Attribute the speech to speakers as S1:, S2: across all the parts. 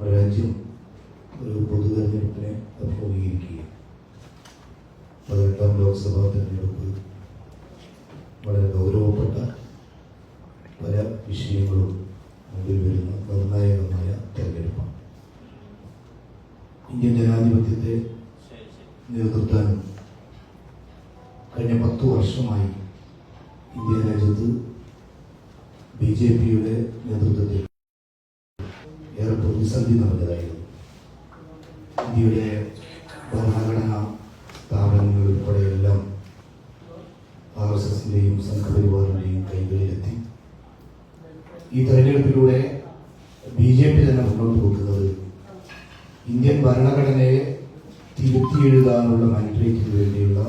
S1: രാജ്യം ഒരു പൊതു തെരഞ്ഞെടുപ്പിനെ അഭിമുഖീകരിക്കുകയാണ്. 18ാം ലോക്സഭാ തെരഞ്ഞെടുപ്പ് വളരെ ഗൗരവപ്പെട്ട പല വിഷയങ്ങളും മുമ്പിൽ വരുന്ന നിർണായകമായ തെരഞ്ഞെടുപ്പാണ്. ഇന്ത്യൻ ജനാധിപത്യത്തെ നിലനിർത്താനും കഴിഞ്ഞ 10 വർഷമായി ഇന്ത്യ രാജ്യത്ത് BJPയുടെ നേതൃത്വത്തിൽ ഏറെ പ്രതിസന്ധി നടന്നതായിരുന്നു. ഇന്ത്യയുടെ ഭരണഘടനാ സ്ഥാപനങ്ങൾ ഉൾപ്പെടെയെല്ലാം RSSന്റെയും സംഘപരിവാറിന്റെയും കൈകളിലെത്തി. ഈ തെരഞ്ഞെടുപ്പിലൂടെ BJP തന്നെ മുന്നോട്ട് പോകുന്നത് ഇന്ത്യൻ ഭരണഘടനയെ തിരുത്തിയെഴുതാനുള്ള മാൻഡേറ്റിന് വേണ്ടിയുള്ള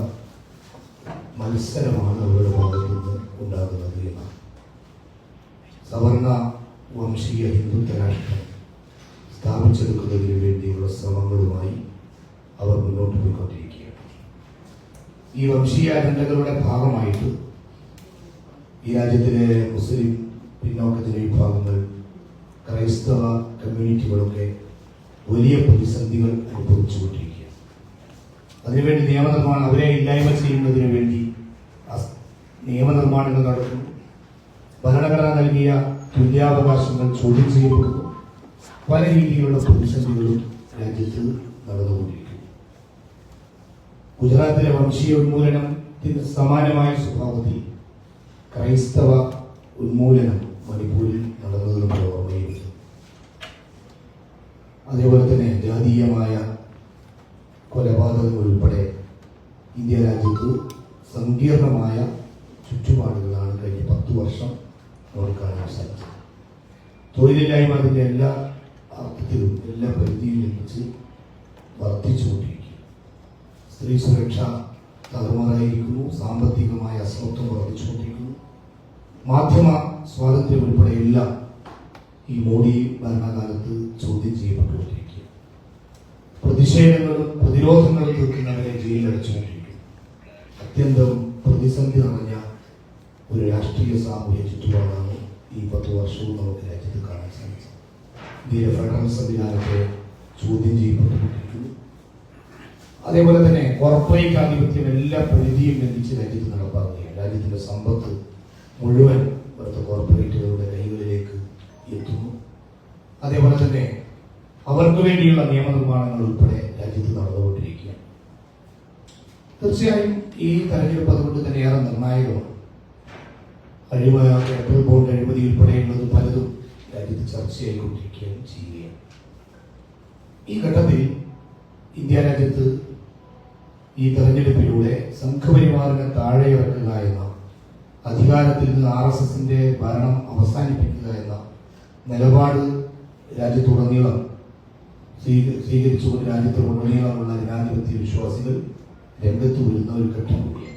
S1: മത്സരമാണ് അവരുടെ ഭാഗത്തു നിന്ന് ഉണ്ടാകുന്നത് എന്നാണ്. സവർണ വംശീയ ഹിന്ദുത്വ രാഷ്ട്രം സ്ഥാപിച്ചെടുക്കുന്നതിന് വേണ്ടിയുള്ള ശ്രമങ്ങളുമായി അവർ മുന്നോട്ട് പോയിക്കൊണ്ടിരിക്കുകയാണ്. ഈ വംശീയ അജണ്ടകളുടെ ഭാഗമായിട്ട് ഈ രാജ്യത്തിലെ മുസ്ലിം പിന്നോക്കത്തിലെ വിഭാഗങ്ങൾ, ക്രൈസ്തവ കമ്മ്യൂണിറ്റികളൊക്കെ വലിയ പ്രതിസന്ധികൾ അനുഭവിച്ചുകൊണ്ടിരിക്കുകയാണ്. അതിനുവേണ്ടി നിയമനിർമ്മാണം, അവരെ ഇല്ലായ്മ ചെയ്യുന്നതിന് വേണ്ടി നിയമനിർമ്മാണങ്ങൾ നടക്കുന്നു. ഭരണഘടന നൽകിയ തുല്യാവകാശങ്ങൾ ചോദ്യം ചെയ്യപ്പെടുന്നു. പല രീതിയിലുള്ള പ്രതിസന്ധികളും രാജ്യത്ത് നടന്നുകൊണ്ടിരിക്കുന്നു. ഗുജറാത്തിലെ വംശീയ ഉന്മൂലനത്തിന് സമാനമായ സ്വഭാവത്തിൽ ക്രൈസ്തവ ഉന്മൂലനം മണിപ്പൂരിൽ നടന്നത് നമ്മൾ ഓർമ്മയുണ്ട്. അതേപോലെ തന്നെ ജാതീയമായ കൊലപാതകങ്ങൾ ഉൾപ്പെടെ ഇന്ത്യ രാജ്യത്ത് സങ്കീർണമായ ചുറ്റുപാടുകളാണ് കഴിഞ്ഞ 10 വർഷം നമുക്ക് കാണാൻ സാധിച്ചത്. തൊഴിലില്ലായ്മ അതിൻ്റെ എല്ലാ അർത്ഥത്തിലും എല്ലാ പരിധിയും ലഭിച്ച് വർദ്ധിച്ചുകൊണ്ടിരിക്കുന്നു. സ്ത്രീ സുരക്ഷ തകർമാറായിരിക്കുന്നു. സാമ്പത്തികമായ അസമത്വം വർദ്ധിച്ചുകൊണ്ടിരിക്കുന്നു. മാധ്യമ സ്വാതന്ത്ര്യം ഉൾപ്പെടെ എല്ലാം ഈ മോഡി ഭരണകാലത്ത് ചോദ്യം ചെയ്യപ്പെട്ടുകൊണ്ടിരിക്കുക. പ്രതിഷേധങ്ങളും പ്രതിരോധങ്ങളും തീർക്കുന്നവരെ ജയിലടച്ചുകൊണ്ടിരിക്കുന്നു. അത്യന്തം പ്രതിസന്ധി നിറഞ്ഞ ഒരു രാഷ്ട്രീയ സാമൂഹ്യ ചുറ്റുപാടാണ് ഈ 10 വർഷവും നമുക്ക് രാജ്യത്ത് കാണാൻ സാധിച്ചത്. ഇന്ത്യയിലെ ഫെഡറൽ സംവിധാനത്തെ ചോദ്യം ചെയ്യപ്പെട്ടുകൊണ്ടിരിക്കുന്നു. അതേപോലെ തന്നെ കോർപ്പറേറ്റ് ആധിപത്യം എല്ലാ പരിധിയും ലംഘിച്ച് രാജ്യത്ത് നടപ്പാക്കുകയാണ്. രാജ്യത്തിന്റെ സമ്പത്ത് മുഴുവൻ ഇവിടുത്തെ കോർപ്പറേറ്റുകളുടെ കൈകളിലേക്ക് എത്തുന്നു. അതേപോലെ തന്നെ അവർക്ക് വേണ്ടിയുള്ള നിയമനിർമ്മാണങ്ങൾ ഉൾപ്പെടെ രാജ്യത്ത് നടന്നുകൊണ്ടിരിക്കുകയാണ്. തീർച്ചയായും ഈ തെരഞ്ഞെടുപ്പ് അതുകൊണ്ട് തന്നെ ഏറെ നിർണായകമാണ്. പേപ്പർ ബോണ്ട് അഴിമതി ഉൾപ്പെടെയുള്ളത് പലതും രാജ്യത്ത് ചർച്ചയായിക്കൊണ്ടിരിക്കുകയും ചെയ്യുകയാണ്. ഈ ഘട്ടത്തിൽ ഇന്ത്യ രാജ്യത്ത് ഈ തെരഞ്ഞെടുപ്പിലൂടെ സംഘപരിവാറിനെ താഴെ ഇറക്കുക എന്ന, അധികാരത്തിൽ നിന്ന് RSSന്റെ ഭരണം അവസാനിപ്പിക്കുക എന്ന നിലപാട് രാജ്യത്തുടനീളം സ്വീകരിച്ചുകൊണ്ട് രാജ്യത്തുടനീളമുള്ള ജനാധിപത്യ വിശ്വാസികൾ രംഗത്ത് വരുന്ന ഒരു ഘട്ടം കൂടിയാണ്.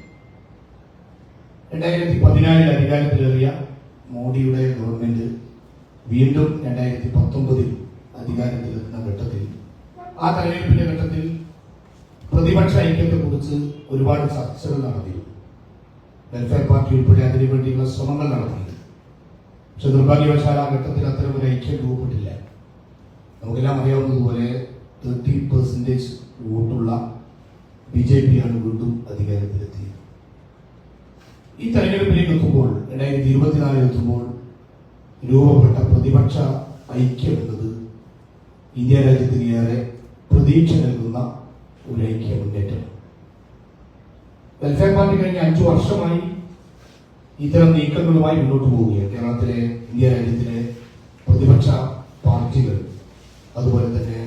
S1: 2014 അധികാരത്തിലേറിയ മോഡിയുടെ ഗവൺമെന്റ് വീണ്ടും 2019 അധികാരത്തിലെത്തുന്ന ഘട്ടത്തിൽ, ആ തെരഞ്ഞെടുപ്പിന്റെ ഘട്ടത്തിൽ പ്രതിപക്ഷ ഐക്യത്തെക്കുറിച്ച് ഒരുപാട് ചർച്ചകൾ നടത്തിയിരുന്നു. വെൽഫെയർ പാർട്ടി ഉൾപ്പെടെ അതിനു വേണ്ടിയുള്ള ശ്രമങ്ങൾ നടത്തിയിരുന്നു. പക്ഷെ നിർഭാഗ്യവശാൽ ആ ഘട്ടത്തിൽ അത്തരം ഒരു ഐക്യം രൂപപ്പെട്ടില്ല. നമുക്കെല്ലാം അറിയാവുന്നതുപോലെ 30% വോട്ടുള്ള BJPയാണ് വീണ്ടും അധികാരത്തിലെത്തിയത്. ഈ തെരഞ്ഞെടുപ്പിലേക്ക് എത്തുമ്പോൾ, 2024 എത്തുമ്പോൾ രൂപപ്പെട്ട പ്രതിപക്ഷ ഐക്യം എന്നത് ഇന്ത്യ രാജ്യത്തിന് ഏറെ പ്രതീക്ഷ നൽകുന്ന ഒരു ഐക്യ മുന്നേറ്റം. വെൽഫെയർ പാർട്ടി കഴിഞ്ഞ 5 വർഷമായി ഇത്തരം നീക്കങ്ങളുമായി മുന്നോട്ട് പോവുകയാണ്. കേരളത്തിലെ, ഇന്ത്യ രാജ്യത്തിലെ പ്രതിപക്ഷ പാർട്ടികൾ, അതുപോലെ തന്നെ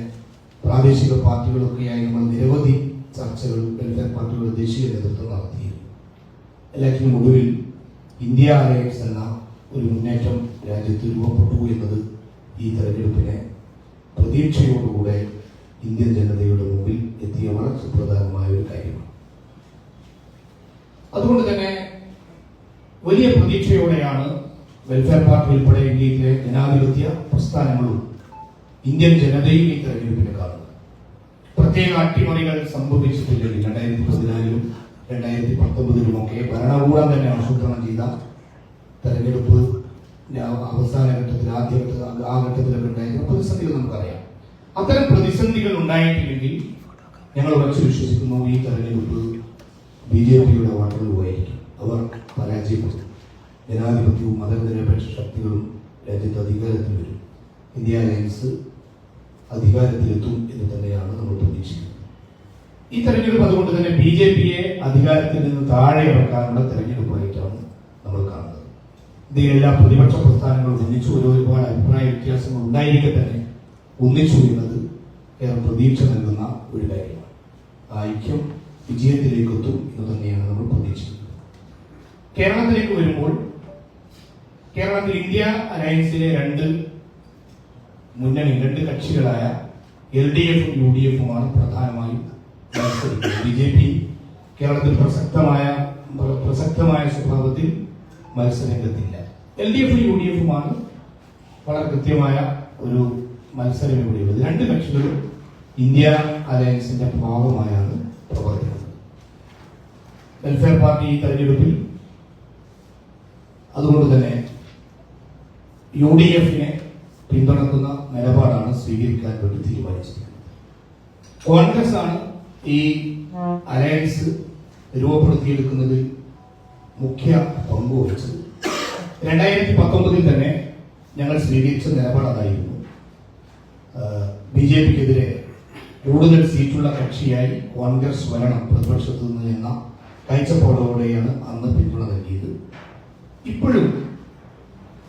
S1: പ്രാദേശിക പാർട്ടികളൊക്കെയായി നമ്മൾ നിരവധി ചർച്ചകൾ വെൽഫെയർ പാർട്ടികളുടെ ദേശീയ നേതൃത്വം നടത്തിയിരുന്നു. എല്ലാറ്റിനും ഒടുവിൽ ഇന്ത്യ അലയൻസ് എന്ന ഒരു മുന്നേറ്റം രാജ്യത്ത് രൂപപ്പെട്ടു എന്നത് ഈ തെരഞ്ഞെടുപ്പിനെ പ്രതീക്ഷയോടുകൂടെ ഇന്ത്യൻ ജനതയുടെ മുമ്പിൽ എത്തിയ വളരെ സുപ്രധാനമായ ഒരു കാര്യമാണ്. അതുകൊണ്ട് തന്നെ വലിയ പ്രതീക്ഷയോടെയാണ് വെൽഫെയർ പാർട്ടി ഉൾപ്പെടെ ഇന്ത്യയിലെ ജനാധിപത്യ പ്രസ്ഥാനങ്ങളും ഇന്ത്യൻ ജനതയും ഈ തെരഞ്ഞെടുപ്പിനെ കാണുന്നത്. പ്രത്യേക അട്ടിമറികൾ സംഭവിച്ചിട്ടില്ലെങ്കിൽ 2014 2019 ഭരണകൂടം തന്നെ ആസൂത്രണം ചെയ്ത തെരഞ്ഞെടുപ്പ് അവസാന ഘട്ടത്തിൽ, ആ ഘട്ടത്തിലൊക്കെ ഉണ്ടായിരുന്ന പ്രതിസന്ധികൾ നമുക്കറിയാം. അത്തരം പ്രതിസന്ധികൾ ഉണ്ടായിട്ടില്ലെങ്കിൽ ഞങ്ങൾ ഉറച്ചു വിശ്വസിക്കുന്നു ഈ തെരഞ്ഞെടുപ്പ് BJPയുടെ വാട്ടർലൂവായിരിക്കും. അവർ പരാജയപ്പെടും. ജനാധിപത്യവും മതനിരപേക്ഷ ശക്തികളും രാജ്യത്ത് അധികാരത്തിൽ വരും. ഇന്ത്യ അലയൻസ് അധികാരത്തിലെത്തും എന്ന് തന്നെയാണ് നമ്മൾ പ്രതീക്ഷിക്കുന്നത്. ഈ തെരഞ്ഞെടുപ്പ് അതുകൊണ്ട് തന്നെ BJPയെ അധികാരത്തിൽ നിന്ന് താഴെ ഇറക്കാനുള്ള തെരഞ്ഞെടുപ്പായിട്ടാണ് നമ്മൾ കാണുന്നത്. ഇന്ത്യയിലെ എല്ലാ പ്രതിപക്ഷ പ്രസ്ഥാനങ്ങളും ഒന്നിച്ചു ഒരുപാട് അഭിപ്രായ വ്യത്യാസങ്ങൾ ഉണ്ടായിരിക്കെ തന്നെ ഒന്നിച്ചു എന്നത് ഏറെ പ്രതീക്ഷ നൽകുന്ന ഒരു കാര്യമാണ്. ആ ഐക്യം വിജയത്തിലേക്ക് എത്തും എന്ന് തന്നെയാണ് നമ്മൾ പ്രതീക്ഷിക്കുന്നത്. കേരളത്തിലേക്ക് വരുമ്പോൾ കേരളത്തിൽ ഇന്ത്യ അലയൻസിലെ രണ്ട് കക്ഷികളായ LDF-ഉം UDF-ഉമാണ് പ്രധാനമായും മത്സരിക്കുന്നത്. BJP കേരളത്തിൽ പ്രസക്തമായ സ്വഭാവത്തിൽ മത്സരരംഗത്തില്ല. LDF-ഉം UDF-ഉമാണ് വളരെ കൃത്യമായ ഒരു മത്സരം ഇവിടെയുള്ളത്. രണ്ട് കക്ഷികളും ഇന്ത്യ അലയൻസിന്റെ ഭാഗമായാണ് പ്രവർത്തിക്കുന്നത്. വെൽഫെയർ പാർട്ടി ഈ തെരഞ്ഞെടുപ്പിൽ അതുകൊണ്ട് തന്നെ UDF-നെ പിന്തുണക്കുന്ന നിലപാടാണ് സ്വീകരിക്കാൻ വേണ്ടി തീരുമാനിച്ചിരിക്കുന്നത്. കോൺഗ്രസ് ആണ് ഈ അലയൻസ് രൂപപ്പെടുത്തിയെടുക്കുന്നതിൽ മുഖ്യ പങ്കുവഹിച്ചത്. 2019 തന്നെ ഞങ്ങൾ സ്വീകരിച്ച നിലപാടായിരുന്നു BJPക്കെതിരെ കൂടുതൽ സീറ്റുള്ള കക്ഷിയായി കോൺഗ്രസ് വരണം പ്രതിപക്ഷത്തു നിന്ന് എന്ന കാഴ്ചപ്പാടോടെയാണ് അന്ന് പിന്തുണ നൽകിയത്. ഇപ്പോഴും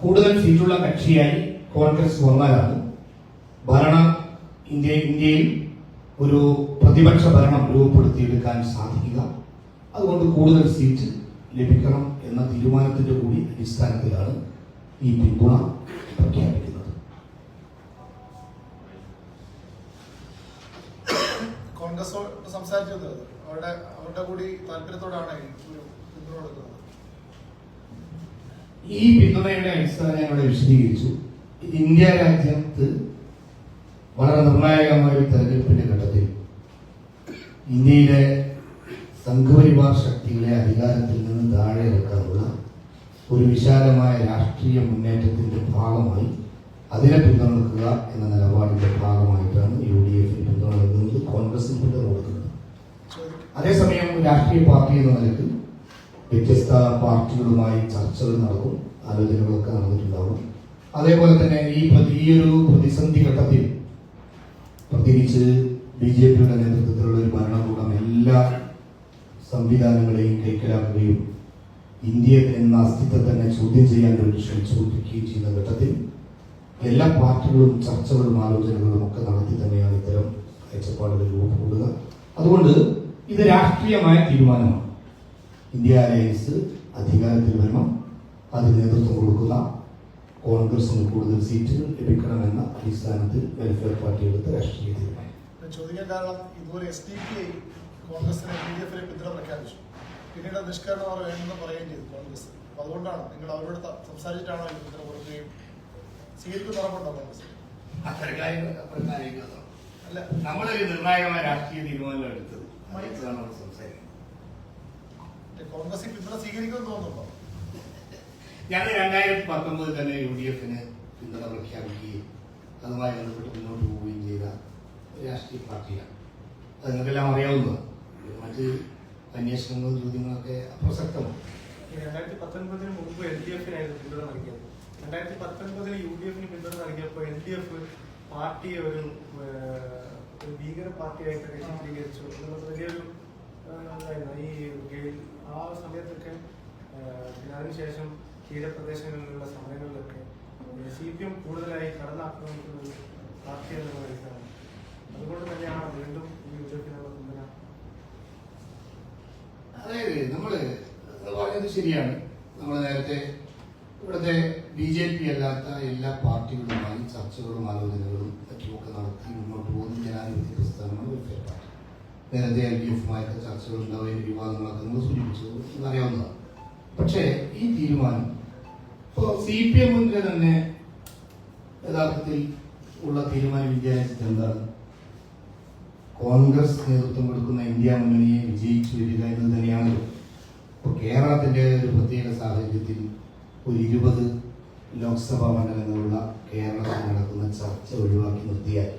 S1: കൂടുതൽ സീറ്റുള്ള കക്ഷിയായി കോൺഗ്രസ് വന്നാലാണ് ഇന്ത്യയിൽ ഒരു പ്രതിപക്ഷ ഭരണം രൂപപ്പെടുത്തിയെടുക്കാൻ സാധിക്കുക. അതുകൊണ്ട് കൂടുതൽ സീറ്റ് ലഭിക്കണം എന്ന തീരുമാനത്തിന്റെ കൂടി അടിസ്ഥാനത്തിലാണ് ഈ പിന്തുണ പ്രഖ്യാപിക്കുന്നത്.
S2: കോൺഗ്രസോട് സംസാരിച്ചത് അവരുടെ കൂടി താല്പര്യത്തോടാണ് പിന്തുണ കൊടുക്കുന്നത്.
S1: ഈ പിന്തുണയുടെ അടിസ്ഥാനം ഞങ്ങൾ വിശദീകരിച്ചു. ഇന്ത്യ രാജ്യത്ത് വളരെ നിർണായകമായ ഒരു തെരഞ്ഞെടുപ്പിന്റെ ഘട്ടത്തിൽ ഇന്ത്യയിലെ സംഘപരിവാർ ശക്തികളെ അധികാരത്തിൽ നിന്ന് താഴെ ഇറക്കാനുള്ള ഒരു വിശാലമായ രാഷ്ട്രീയ മുന്നേറ്റത്തിന്റെ ഭാഗമായി അതിനെ പിന്തുണക്കുക എന്ന നിലപാടിന്റെ ഭാഗമായിട്ടാണ് UDF-ന് പിന്തുണ നൽകുന്നത്, കോൺഗ്രസിന് പിന്തുണ കൊടുക്കുന്നത്. അതേസമയം രാഷ്ട്രീയ പാർട്ടി എന്ന നിലയ്ക്ക് വ്യത്യസ്ത പാർട്ടികളുമായി ചർച്ചകൾ നടക്കും, ആലോചനകളൊക്കെ നടന്നിട്ടുണ്ടാവും. അതേപോലെ തന്നെ ഈ ഒരു പ്രതിസന്ധി ഘട്ടത്തിൽ പ്രത്യേകിച്ച് BJPയുടെ നേതൃത്വത്തിലുള്ള ഒരു ഭരണകൂടം എല്ലാ സംവിധാനങ്ങളെയും കൈക്കലാക്കുകയും ഇന്ത്യ എന്ന അസ്തിത്വത്തെ തന്നെ ചോദ്യം ചെയ്യാൻ വേണ്ടി ശ്രമിച്ചുകൊണ്ടിരിക്കുകയും ചെയ്യുന്ന ഘട്ടത്തിൽ എല്ലാ പാർട്ടികളും ചർച്ചകളും ആലോചനകളും ഒക്കെ നടത്തി തന്നെയാണ് ഇത്തരം കാഴ്ചപ്പാടുകൾ രൂപപ്പെടുക. അതുകൊണ്ട് ഇത് രാഷ്ട്രീയമായ തീരുമാനമാണ്. ഇന്ത്യ അലയൻസ് അധികാരത്തിൽ വരണം, അതിന് നേതൃത്വം കൊടുക്കുന്ന കോൺഗ്രസിന് കൂടുതൽ സീറ്റുകൾ ലഭിക്കണമെന്ന അടിസ്ഥാനത്തിൽ വെൽഫെയർ പാർട്ടി എടുത്ത രാഷ്ട്രീയ തീരുമാനം.
S2: ചോദിക്കാൻ കാരണം ഇതുപോലെ SDPI കോൺഗ്രസിനെ BJP-യെ പിന്തുണ പ്രഖ്യാപിച്ചു. പിന്നീട് നിഷ്കരണം അവർ വേണമെന്ന് പറയുകയും ചെയ്തു കോൺഗ്രസ്. അപ്പൊ അതുകൊണ്ടാണ് നിങ്ങൾ അവരോട് സംസാരിച്ചിട്ടാണോ ഈ പിന്തുണ കൊടുക്കുകയും സ്വീകരിക്കുന്ന ഉറപ്പുണ്ടോ കോൺഗ്രസ്?
S1: അല്ല, നമ്മളൊരു നിർണായകമായ രാഷ്ട്രീയ തീരുമാനം എടുത്തത്
S2: കോൺഗ്രസ് പിന്തുണ സ്വീകരിക്കുമെന്ന് തോന്നുന്നുണ്ടോ?
S1: ഞങ്ങൾ 2019 തന്നെ UDF-ന് പിന്തുണ പ്രഖ്യാപിക്കുകയും അതുമായി ബന്ധപ്പെട്ട് മുന്നോട്ട് പോവുകയും ചെയ്ത രാഷ്ട്രീയ പാർട്ടിയാണ്. അത് നിങ്ങൾക്കെല്ലാം അറിയാവുന്നതാണ്. മറ്റ് അന്വേഷണങ്ങളും ചോദ്യങ്ങളൊക്കെ അപ്രസക്തമാണ്.
S3: 2019 മുമ്പ് LDF-നായിരുന്നു പിന്തുണ നൽകിയത്. 2019 UDF-ന് പിന്തുണ നൽകിയപ്പോൾ LDF പാർട്ടിയെ ഒരു ഭീകര പാർട്ടിയായിട്ടൊക്കെ ചിത്രീകരിച്ചു എന്നുള്ളത് വലിയൊരു ഈ ആ സമയത്തൊക്കെ പിന്നെ അതിനുശേഷം തീരപ്രദേശങ്ങളിലുള്ള സമരങ്ങളിലൊക്കെ CPM കൂടുതലായി കടന്നാക്രമിക്കുന്ന ഒരു പാർട്ടി എന്നുള്ള നിലയ്ക്കാണ്. അതുകൊണ്ട് തന്നെയാണ് വീണ്ടും ഈ UDF-നുള്ള പിന്തുണ.
S1: അതായത് നമ്മള് പറഞ്ഞത് ശരിയാണ്. നമ്മൾ നേരത്തെ ഇവിടുത്തെ BJP അല്ലാത്ത എല്ലാ പാർട്ടികളുമായി ചർച്ചകളും ആലോചനകളും മറ്റുമൊക്കെ നടത്തി മുന്നോട്ട് പോകുന്ന ജനാധിപത്യ പ്രസ്ഥാനമാണ് വെൽഫെയർ പാർട്ടി. നേരത്തെ LDF-ഉമായൊക്കെ ചർച്ചകൾ ഉണ്ടാവുകയും വിവാദങ്ങളൊക്കെ നമ്മൾ സൂചിപ്പിച്ചു എന്നറിയാവുന്നതാണ്. പക്ഷേ ഈ തീരുമാനം ഇപ്പോൾ CPM-ന്റെ തന്നെ യഥാർത്ഥത്തിൽ ഉള്ള തീരുമാനം വിചാരിച്ചത് എന്താണ്? കോൺഗ്രസ് നേതൃത്വം കൊടുക്കുന്ന ഇന്ത്യ മുന്നണിയെ വിജയിച്ചു വരിക എന്ന് തന്നെയാണല്ലോ. ഇപ്പോൾ കേരളത്തിന്റെ ഒരു പ്രത്യേക സാഹചര്യത്തിൽ ഒരു 20 ലോക്സഭാ മണ്ഡലങ്ങളുള്ള കേരളത്തിൽ നടക്കുന്ന ചർച്ച ഒഴിവാക്കി നിർത്തിയാൽ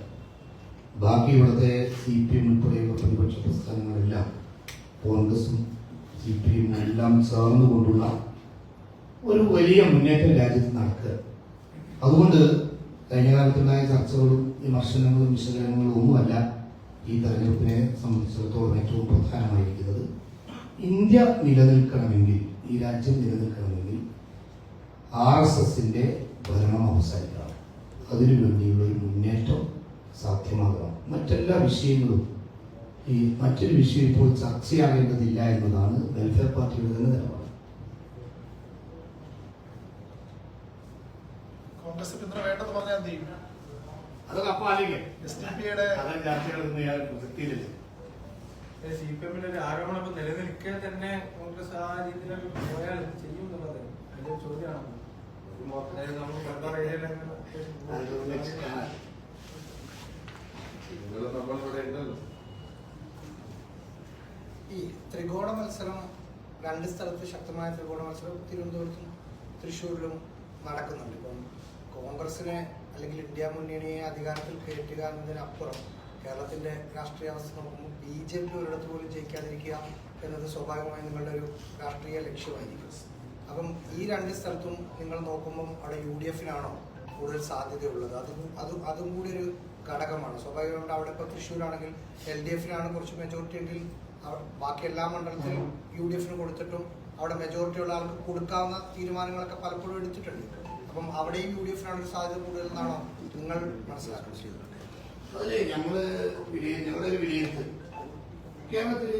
S1: ബാക്കി ഇവിടുത്തെ CPM ഉൾപ്പെടെയുള്ള പ്രതിപക്ഷ പ്രസ്ഥാനങ്ങളെല്ലാം കോൺഗ്രസും CPM എല്ലാം ചേർന്നുകൊണ്ടുള്ള ഒരു വലിയ മുന്നേറ്റം രാജ്യത്ത് നടക്കുക. അതുകൊണ്ട് കഴിഞ്ഞ കാലത്തുണ്ടായ ചർച്ചകളും വിമർശനങ്ങളും വിശകലനങ്ങളും ഒന്നുമല്ല ഈ തെരഞ്ഞെടുപ്പിനെ സംബന്ധിച്ചിടത്തോളം ഏറ്റവും പ്രധാനമായിരിക്കുന്നത്. ഇന്ത്യ നിലനിൽക്കണമെങ്കിൽ, ഈ രാജ്യം നിലനിൽക്കണമെങ്കിൽ RSSന്റെ ഭരണം അവസാനിക്കണം. അതിനു വേണ്ടിയുള്ള ഒരു മുന്നേറ്റം സാധ്യമാകണം. മറ്റെല്ലാ വിഷയങ്ങളും മറ്റൊരു വിഷയം ഇപ്പോൾ ചർച്ചയാകേണ്ടതില്ല എന്നതാണ് വെൽഫെയർ പാർട്ടിയുടെ തന്നെ നിലപാട്.
S2: കോൺഗ്രസ് പിന്തുണ വേണ്ടെന്ന് പറഞ്ഞാൽ എന്ത് ചെയ്യും?
S1: അതൊക്കെ അപ്പോൾ ആലോചിക്കാം.
S2: SDPയുടെ
S1: ചർച്ചകളൊന്നും യാതൊരു പ്രസക്തിയിലില്ല.
S3: CPM-ന്റെ ഒരു ആരോപണം ഇപ്പൊ നിലനിൽക്കെ തന്നെ കോൺഗ്രസ് ആ രീതിയിലൊക്കെ പോയാൽ ചെയ്യും എന്നുള്ളത് അതിന്റെ ചോദ്യമാണ്. നമുക്ക് മലബാർ ഏരിയയിലൊക്കെ
S4: ഈ ത്രികോണ മത്സരം, രണ്ട് സ്ഥലത്ത് ശക്തമായ ത്രികോണ മത്സരം തിരുവനന്തപുരത്തും തൃശ്ശൂരിലും നടക്കുന്നുണ്ട്. ഇപ്പം കോൺഗ്രസിനെ അല്ലെങ്കിൽ ഇന്ത്യ മുന്നണിയെ അധികാരത്തിൽ കയറ്റുക എന്നതിനപ്പുറം കേരളത്തിന്റെ രാഷ്ട്രീയ അവസ്ഥ നോക്കുമ്പോൾ BJP ഒരിടത്ത് പോലും ജയിക്കാതിരിക്കുക എന്നത് സ്വാഭാവികമായി നിങ്ങളുടെ ഒരു രാഷ്ട്രീയ ലക്ഷ്യമായിരിക്കും. അപ്പം ഈ രണ്ട് സ്ഥലത്തും നിങ്ങൾ നോക്കുമ്പം അവിടെ UDF-നാണോ കൂടുതൽ സാധ്യതയുള്ളത്? അതും കൂടി ഒരു ഘടകമാണ്. സ്വാഭാവികമായിട്ട് അവിടെ ഇപ്പോൾ തൃശ്ശൂരാണെങ്കിൽ LDF-നാണ് കുറച്ച് മെജോറിറ്റി എങ്കിൽ ബാക്കി എല്ലാ മണ്ഡലത്തിലും UDF-ന് കൊടുത്തിട്ടും അവിടെ മെജോറിറ്റി ഉള്ള ആൾക്ക് കൊടുക്കാവുന്ന തീരുമാനങ്ങളൊക്കെ പലപ്പോഴും എടുത്തിട്ടുണ്ട്. അപ്പം അവിടെയും UDF-നാണ് ഒരു സാധ്യത കൂടുതലെന്നാണോ നിങ്ങൾ മനസ്സിലാക്കുന്നത്?
S1: അതില് ഞങ്ങളുടെ ഒരു വിലയിരുത്തൽ കേരളത്തിൽ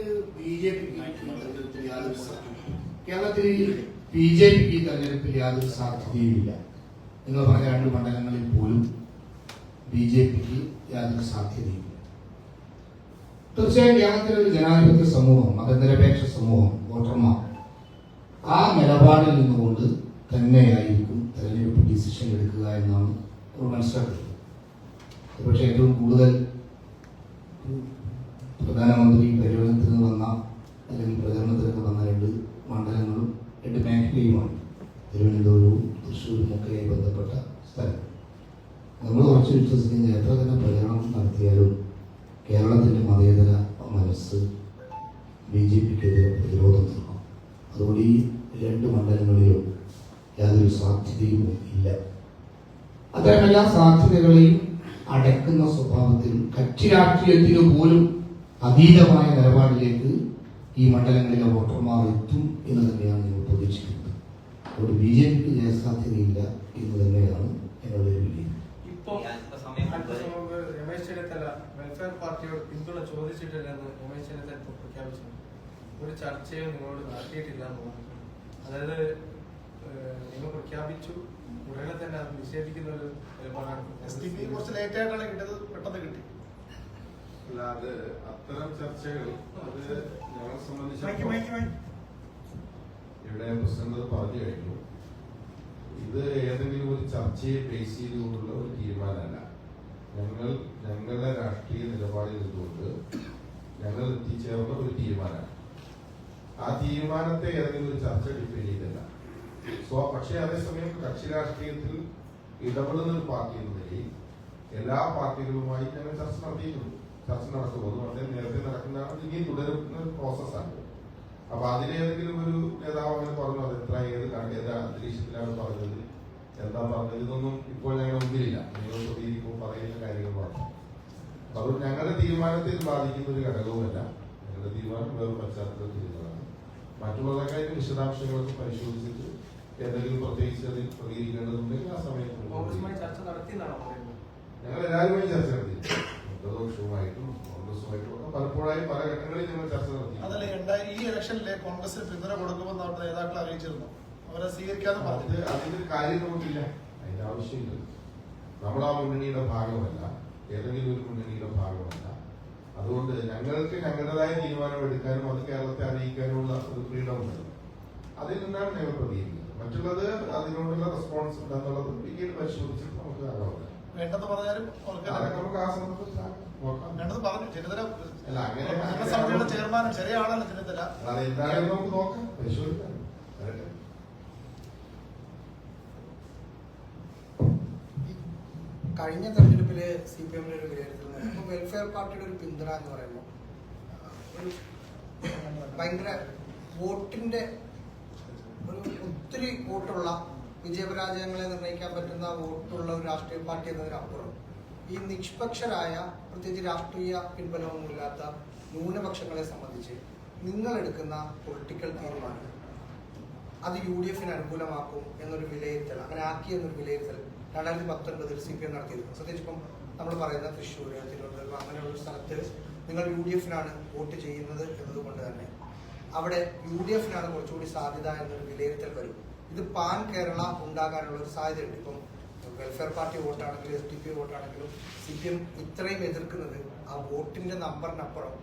S1: BJPക്ക് തെരഞ്ഞെടുപ്പിൽ യാതൊരു സാധ്യതയുമില്ല. നിങ്ങൾ പറഞ്ഞ രണ്ട് മണ്ഡലങ്ങളിൽ പോലും BJPക്ക് യാതൊരു സാധ്യതയില്ല. തീർച്ചയായും കേരളത്തിലെ ഒരു ജനാധിപത്യ സമൂഹം, മതനിരപേക്ഷ സമൂഹം, വോട്ടർമാർ ആ നിലപാടിൽ നിന്നുകൊണ്ട് തന്നെയായിരിക്കും തെരഞ്ഞെടുപ്പ് ഡിസിഷൻ എടുക്കുക എന്നാണ് നമ്മൾ മനസ്സിലാക്കുന്നത്. പക്ഷേ ഏറ്റവും കൂടുതൽ പ്രധാനമന്ത്രി പര്യടനത്തിന് വന്ന അല്ലെങ്കിൽ പ്രചരണത്തിന് വന്ന രണ്ട് മണ്ഡലങ്ങളും രണ്ട് മേഖലയുമാണ് തിരുവനന്തപുരവും തൃശ്ശൂരും ഒക്കെയായി ബന്ധപ്പെട്ട സ്ഥലം. നമ്മൾ ഉറച്ചു വിശ്വസിക്കുന്ന എത്ര തന്നെ പ്രചരണം നടത്തിയാലും കേരളത്തിൻ്റെ മതേതര മനസ്സ് BJPക്കെതിരെ പ്രതിരോധം തീർക്കും. അതുകൊണ്ട് ഈ രണ്ട് മണ്ഡലങ്ങളിലും യാതൊരു സാധ്യതയും ഇല്ല. അത്തരം എല്ലാ സാധ്യതകളെയും അടക്കുന്ന സ്വഭാവത്തിൽ കക്ഷി രാഷ്ട്രീയത്തിന് പോലും അതീതമായ നിലപാടിലേക്ക് ഈ മണ്ഡലങ്ങളിലെ വോട്ടർമാർ എത്തും എന്ന് തന്നെയാണ് ഞങ്ങൾ പ്രതീക്ഷിക്കുന്നത്. അതുകൊണ്ട് BJPക്ക് ജയസാധ്യതയില്ല എന്ന് തന്നെയാണ് ഞങ്ങളുടെ ഒരു വിലയിരുത്തൽ.
S3: രമേശ് ചെന്നിത്തല വെൽഫെയർ പാർട്ടിയോട് പിന്തുണ ചോദിച്ചിട്ടില്ലെന്ന് രമേശ് ചെന്നിത്തല പ്രഖ്യാപിച്ചു. ഒരു ചർച്ചയും നിങ്ങളോട് നടത്തിയിട്ടില്ല എന്ന് പറഞ്ഞു. അതായത് നിങ്ങൾ പ്രഖ്യാപിച്ചു ഉടനെ തന്നെ അത് നിഷേധിക്കുന്ന ഒരു നിലപാടാണ്.
S2: SDP കുറച്ച് ലേറ്റ് ആയിട്ടാണ് കിട്ടിയത്, പെട്ടെന്ന് കിട്ടി.
S5: അല്ലാതെ അത്തരം ചർച്ചകൾ അത് ഞങ്ങളെ സംബന്ധിച്ച് ഇവിടെ പ്രസിഡന്റ് പറഞ്ഞു കഴിഞ്ഞു. ഇത് ഏതെങ്കിലും ഒരു ചർച്ചയെ ബേസ് ചെയ്തുകൊണ്ടുള്ള ഒരു തീരുമാനമല്ല. ഞങ്ങളുടെ രാഷ്ട്രീയ നിലപാടിൽ നിന്നുകൊണ്ട് ഞങ്ങൾ എത്തിച്ചേർന്ന ഒരു തീരുമാനമാണ്. ആ തീരുമാനത്തെ ഏതെങ്കിലും ഒരു ചർച്ച ഡിഫൈൻ ചെയ്തില്ല. പക്ഷേ അതേസമയം കക്ഷി രാഷ്ട്രീയത്തിൽ ഇടപെടുന്ന ഒരു പാർട്ടി എന്ന നിലയിൽ എല്ലാ പാർട്ടികളുമായി ഞങ്ങൾ ചർച്ച നടത്തിയിരുന്നു. ചർച്ച നടത്തുന്നത് വളരെ നേരത്തെ നടക്കുന്നതാണ്, ഇനിയും തുടരുന്ന ഒരു പ്രോസസ്സാണ്. അപ്പൊ അതിലേതെങ്കിലും ഒരു നേതാവ് അങ്ങനെ പറഞ്ഞു, അത് ഏത് അന്തരീക്ഷത്തിലാണ് പറഞ്ഞത്, എന്താ പറഞ്ഞത്, ഇതൊന്നും ഇപ്പോൾ ഞങ്ങളുടെ മുമ്പിലില്ല. നിങ്ങൾ പ്രതികരിക്കുമ്പോൾ പറയുന്ന കാര്യങ്ങൾ മാത്രം. അതുകൊണ്ട് ഞങ്ങളുടെ തീരുമാനത്തിൽ ബാധിക്കുന്ന ഒരു ഘടകവുമല്ല. ഞങ്ങളുടെ തീരുമാനം വേറെ പശ്ചാത്തലത്തിൽ ഇരുന്നതാണ്. മറ്റുള്ളതൊക്കെ വിശദാംശങ്ങളൊക്കെ പരിശോധിച്ചിട്ട് എന്തെങ്കിലും പ്രത്യേകിച്ച് അതിൽ പ്രതികരിക്കേണ്ടതുണ്ടെങ്കിൽ ആ സമയത്ത് ഞങ്ങൾ എല്ലാവരുമായി ചർച്ച നടത്തി. പ്രതിപക്ഷവുമായിട്ടും കോൺഗ്രസുമായിട്ടും ഒക്കെ പലപ്പോഴായി പല ഘട്ടങ്ങളിൽ ഞങ്ങൾ ചർച്ച നടത്തി.
S2: അതല്ലേ ഈ ഇലക്ഷനിലെ കോൺഗ്രസിന് പിന്തുണ കൊടുക്കുമെന്ന് അവരുടെ നേതാക്കൾ അറിയിച്ചിരുന്നു. അവരെ സ്വീകരിക്കാതെ പറഞ്ഞത്
S5: അതിന്റെ കാര്യം നമുക്കില്ല, അതിന്റെ ആവശ്യമില്ല. നമ്മൾ ആ മുന്നണിയുടെ ഭാഗമല്ല, ഏതെങ്കിലും ഒരു മുന്നണിയുടെ ഭാഗമല്ല. അതുകൊണ്ട് ഞങ്ങൾക്ക് ഞങ്ങളുടേതായ തീരുമാനം എടുക്കാനും അത് കേരളത്തെ അറിയിക്കാനുമുള്ള ഒരു ഫ്രീഡം ഉണ്ട്. അതിൽ നിന്നാണ് ഞങ്ങൾ പ്രതികരിക്കുന്നത്. മറ്റുള്ളത് അതിനോടുള്ള റെസ്പോൺസ് ഉണ്ടെന്നുള്ളത് പിന്നീട് പരിശോധിച്ചിട്ട് നമുക്ക് ആകാവുന്നത്.
S2: വേണ്ടെന്ന് പറഞ്ഞാലും
S5: നമുക്ക് ആ സന്ദർഭത്തിൽ
S2: വേണ്ടത് പറഞ്ഞു. ചെന്നിത്തല
S5: അല്ല അങ്ങനെ
S2: സമിതിയുടെ ചെയർമാനും ചെറിയ ആളല്ല ചെന്നിത്തല.
S5: അതെന്തായാലും നമുക്ക് നോക്കാം, പരിശോധിക്കാം.
S4: കഴിഞ്ഞ തെരഞ്ഞെടുപ്പില് CPM-ന്റെ ഒരു വിലയിരുത്തൽ വെൽഫെയർ പാർട്ടിയുടെ ഒരു പിന്തുണ എന്ന് പറയുമ്പോൾ ഒരു ഭയങ്കര വോട്ടിന്റെ ഒരു ഒത്തിരി വോട്ടുള്ള വിജയപരാജയങ്ങളെ നിർണ്ണയിക്കാൻ പറ്റുന്ന വോട്ടുള്ള ഒരു രാഷ്ട്രീയ പാർട്ടി എന്നതിനപ്പുറം ഈ നിഷ്പക്ഷരായ പ്രത്യേകിച്ച് രാഷ്ട്രീയ പിൻബലമൊന്നുമില്ലാത്ത ന്യൂനപക്ഷങ്ങളെ സംബന്ധിച്ച് നിങ്ങളെടുക്കുന്ന പൊളിറ്റിക്കൽ തീരുമാനം അത് UDF അനുകൂലമാക്കും എന്നൊരു വിലയിരുത്തൽ, അങ്ങനെ ആക്കി എന്നൊരു വിലയിരുത്തൽ 2019 CPM നടത്തിയിരുന്നു. പ്രത്യേകിച്ച് ഇപ്പം നമ്മൾ പറയുന്ന തൃശ്ശൂർ, തിരുവനന്തപുരം അങ്ങനെയുള്ള സ്ഥലത്ത് നിങ്ങൾ UDF വോട്ട് ചെയ്യുന്നത് എന്നതുകൊണ്ട് തന്നെ അവിടെ UDF കുറച്ചുകൂടി സാധ്യത എന്നൊരു വിലയിരുത്തൽ വരും. ഇത് പാൻ കേരള ഉണ്ടാകാനുള്ള ഒരു സാധ്യതയുണ്ട്. ഇപ്പം വെൽഫെയർ പാർട്ടി വോട്ടാണെങ്കിലും SDP വോട്ടാണെങ്കിലും CPM ഇത്രയും എതിർക്കുന്നത് ആ വോട്ടിന്റെ നമ്പറിനപ്പുറം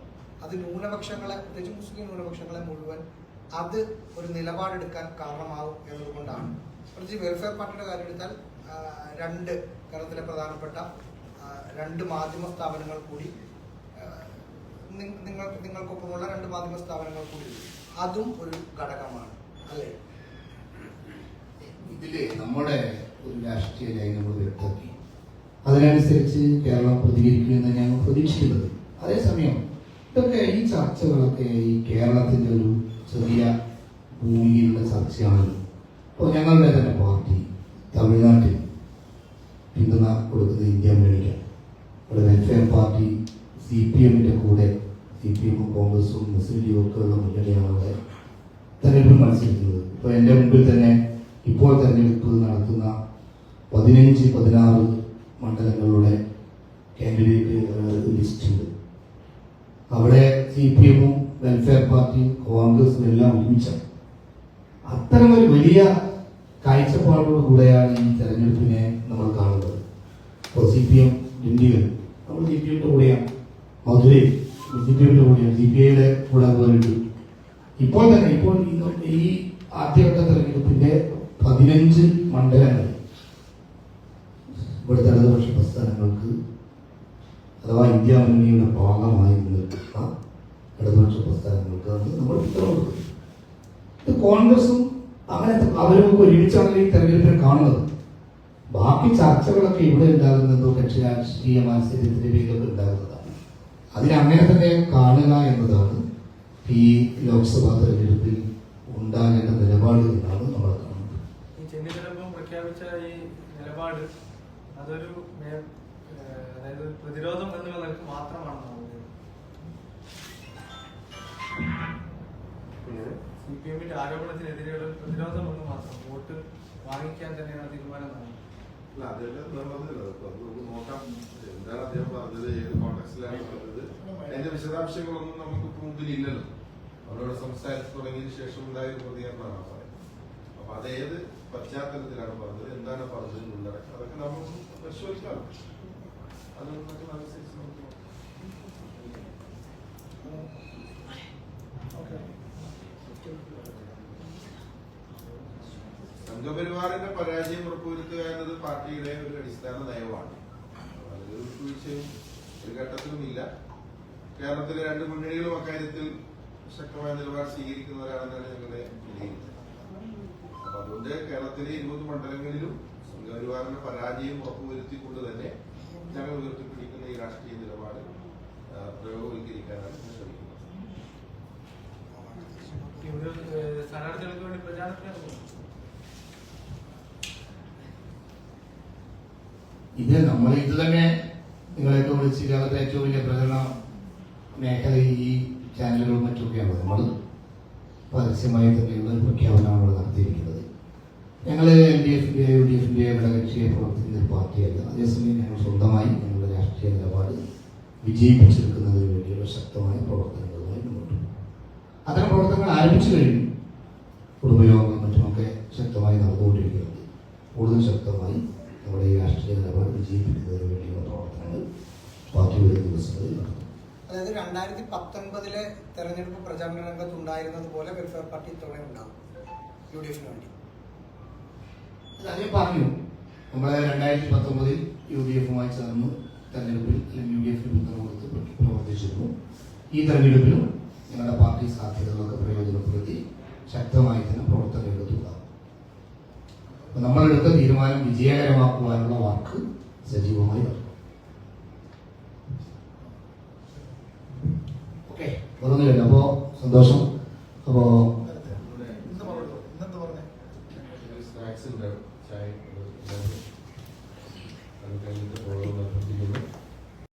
S4: അത് ന്യൂനപക്ഷങ്ങളെ, പ്രത്യേകിച്ച് മുസ്ലിം ന്യൂനപക്ഷങ്ങളെ മുഴുവൻ അത് ഒരു നിലപാടെടുക്കാൻ കാരണമാവും എന്നതുകൊണ്ടാണ്. പ്രത്യേകിച്ച് വെൽഫെയർ പാർട്ടിയുടെ കാര്യം എടുത്താൽ കേരളത്തിലെ പ്രധാനപ്പെട്ട 2 മാധ്യമ സ്ഥാപനങ്ങൾ കൂടി നിങ്ങൾക്കൊപ്പമുള്ള 2 മാധ്യമ സ്ഥാപനങ്ങൾ കൂടി അതും ഒരു ഘടകമാണ് അല്ലേ?
S1: ഇതില് നമ്മുടെ ഒരു രാഷ്ട്രീയ ലൈൻ നമ്മൾ വ്യക്തമാക്കി, അതിനനുസരിച്ച് കേരളം പ്രതികരിക്കുമെന്ന് ഞങ്ങൾ പ്രതീക്ഷിക്കുന്നത്. അതേസമയം ഇതൊക്കെ ഈ ചർച്ചകളൊക്കെ ഈ കേരളത്തിന്റെ ഒരു ചെറിയ ഭൂമിയിലുള്ള ചർച്ചയാണല്ലോ. അപ്പോൾ ഞങ്ങളുടെ തന്നെ പാർട്ടി തമിഴ്നാട്ടിൽ പിന്തുണ കൊടുക്കുന്നത് ഇന്ത്യ മുന്നണിക്കാണ്. ഇവിടെ വെൽഫെയർ പാർട്ടി CPMന്റെ കൂടെ CPMും കോൺഗ്രസും മുസ്ലിം ലീഗും ഒക്കെ ഉള്ള മുന്നണിയാണ് അവിടെ തെരഞ്ഞെടുപ്പിൽ മത്സരിക്കുന്നത്. ഇപ്പോൾ എൻ്റെ മുമ്പിൽ തന്നെ ഇപ്പോൾ തെരഞ്ഞെടുപ്പ് നടത്തുന്ന 15-16 മണ്ഡലങ്ങളുടെ കാൻഡിഡേറ്റ് ലിസ്റ്റ് ഉണ്ട്. അവിടെ CPMും വെൽഫെയർ പാർട്ടിയും കോൺഗ്രസും എല്ലാം ഒരുമിച്ചാണ്. അത്തരമൊരു വലിയ കാഴ്ചപ്പാടോട് കൂടെയാണ് ഈ തെരഞ്ഞെടുപ്പിനെ നമ്മൾ കാണുന്നത്. ഇപ്പോൾ CPM ദിണ്ടിഗൽ നമ്മൾ CPMന്റെ കൂടെയാണ്, മധുരൈ CPMന്റെ കൂടെയാണ്, CPIയുടെ കൂടെ പോയിട്ട് ഇപ്പോൾ തന്നെ ഈ ആദ്യഘട്ട തെരഞ്ഞെടുപ്പിന്റെ 15 മണ്ഡലങ്ങൾ ഇവിടുത്തെ ഇടതുപക്ഷ പ്രസ്ഥാനങ്ങൾക്ക് അഥവാ ഇന്ത്യ മുന്നണിയുടെ ഭാഗമായി നിൽക്കുന്ന ഇടതുപക്ഷ പ്രസ്ഥാനങ്ങൾക്ക് നമ്മൾ പിന്തുണ കൊടുക്കുന്നത്. ഇത് കോൺഗ്രസും അങ്ങനത്തെ അവരൊക്കെ ഒരുമിച്ചാണ് ഈ തെരഞ്ഞെടുപ്പിനെ കാണുന്നത്. ബാക്കി ചർച്ചകളൊക്കെ ഇവിടെ ഉണ്ടാകുന്നതോ കക്ഷി രാഷ്ട്രീയ മത്സരത്തിന്റെ പേരിലൊക്കെ ഉണ്ടാകുന്നതാണ്. അതിനങ്ങനെ തന്നെ കാണുക എന്നതാണ് ഈ ലോക്സഭാ തെരഞ്ഞെടുപ്പിൽ ഉണ്ടാകേണ്ട നിലപാട് എന്നാണ് നമ്മൾ കാണുന്നത്.
S3: ഈ ചെന്നിത്തല പ്രഖ്യാപിച്ച ഈ നിലപാട് അതൊരു അതായത് പ്രതിരോധം എന്നുള്ള നിലക്ക് മാത്രമാണ് CPMന്റെ ആരോപണത്തിനെതിരെയുള്ള പ്രതിരോധം എന്ന് മാത്രം, വോട്ട് വാങ്ങിക്കാൻ തന്നെയാണ് തീരുമാനം.
S5: അല്ല, അതെല്ലാം നിർബന്ധമില്ല. നമുക്ക് നോക്കാം എന്താണ് അദ്ദേഹം പറഞ്ഞത്, ഏത് കോൺടാക്സിലാണ് പറഞ്ഞത്, അതിന്റെ വിശദാംശങ്ങളൊന്നും നമുക്ക് മുമ്പിൽ ഇല്ലല്ലോ. അവരോട് സംസാരിച്ച് തുടങ്ങിയതിനു ശേഷം ഉണ്ടായ പ്രതികരണമാണ് പറയുന്നത്. അപ്പൊ അതേത് പശ്ചാത്തലത്തിലാണ് പറഞ്ഞത്, എന്താണ് പറഞ്ഞത് എന്നുള്ളത് അതൊക്കെ നമ്മൾ പരിശോധിക്കാം. അതൊക്കെ അനുസരിച്ച് നമുക്ക് സംഘപരിവാറിന്റെ പരാജയം ഉറപ്പുവരുത്തുക എന്നത് പാർട്ടിയുടെ ഒരു അടിസ്ഥാന നയമാണ്. അതിലൊരു വിട്ടുവീഴ്ചയും ഒരു ഘട്ടത്തിലുമില്ല. കേരളത്തിലെ 2 മുന്നണികളും അക്കാര്യത്തിൽ ശക്തമായ നിലപാട് സ്വീകരിക്കുന്നവരാണെന്നാണ് ഞങ്ങളുടെ വിലയിരുത്തൽ. അപ്പൊ അതുകൊണ്ട് കേരളത്തിലെ 20 മണ്ഡലങ്ങളിലും സംഘപരിവാറിന്റെ പരാജയം ഉറപ്പുവരുത്തിക്കൊണ്ട് തന്നെ ഞങ്ങൾ ഉയർത്തിപ്പിടിക്കുന്ന ഈ രാഷ്ട്രീയ നിലപാട് പ്രയോഗവൽക്കരിക്കാനാണ് ശ്രമിക്കുന്നത്.
S3: സ്ഥാനാർത്ഥികൾക്ക് വേണ്ടി പ്രചാരണത്തിന്
S1: ഇത് തന്നെ നിങ്ങളെയൊക്കെ വിളിച്ച് കേരളത്തിലെ ഏറ്റവും വലിയ പ്രചരണ മേഖല ഈ ചാനലുകളും മറ്റൊക്കെയാണ്. നമ്മൾ പരസ്യമായി തന്നെയുള്ള ഒരു പ്രഖ്യാപനമാണ് ഇവിടെ നടത്തിയിരിക്കുന്നത്. ഞങ്ങൾ LDFന്റെ UDFന്റെ ഘടകകക്ഷിയെ പ്രവർത്തിക്കുന്ന ഒരു പാർട്ടിയല്ല. അതേസമയം ഞങ്ങൾ സ്വന്തമായി ഞങ്ങളുടെ രാഷ്ട്രീയ നിലപാട് വിജയിപ്പിച്ചെടുക്കുന്നതിന് വേണ്ടിയുള്ള ശക്തമായ പ്രവർത്തനങ്ങളുമായി മുന്നോട്ട് പോകും. അത്തരം പ്രവർത്തനങ്ങൾ ആരംഭിച്ചു കഴിഞ്ഞു. കുടുംബയോഗങ്ങളും മറ്റുമൊക്കെ ശക്തമായി നടന്നുകൊണ്ടിരിക്കുന്നത്. കൂടുതൽ ശക്തമായി നമ്മുടെ ഈ രാഷ്ട്രീയ നിലപാട് വിജയിപ്പിക്കുന്നതിന് വേണ്ടിയുള്ള പ്രവർത്തനങ്ങൾ പാർട്ടി വരുന്ന ദിവസങ്ങളിൽ നടത്തും.
S4: അതായത് 2019 തെരഞ്ഞെടുപ്പ് പ്രചാരണ രംഗത്ത് ഉണ്ടായിരുന്നത് പോലെ വെൽഫെയർ പാർട്ടി ഇത്തവണ ഉണ്ടാകും UDFന് വേണ്ടി.
S1: അതേ പറഞ്ഞു. നമ്മളെ 2019 UDFുമായി ചേർന്ന് തെരഞ്ഞെടുപ്പിൽ അല്ലെങ്കിൽ UDFന് പിന്തുണ കൊടുത്ത് പ്രവർത്തിച്ചിരുന്നു. ഈ തെരഞ്ഞെടുപ്പിലും ഞങ്ങളുടെ പാർട്ടി സാധ്യതകളൊക്കെ പ്രയോജനപ്പെടുത്തി ശക്തമായി തന്നെ പ്രവർത്തന രംഗത്തുണ്ടാകും. നമ്മളെടുത്ത തീരുമാനം വിജയകരമാക്കുവാനുള്ള വാക്ക് സജീവമായി നടക്കും. പറഞ്ഞു കഴിഞ്ഞു. അപ്പോൾ സന്തോഷം. അപ്പോൾ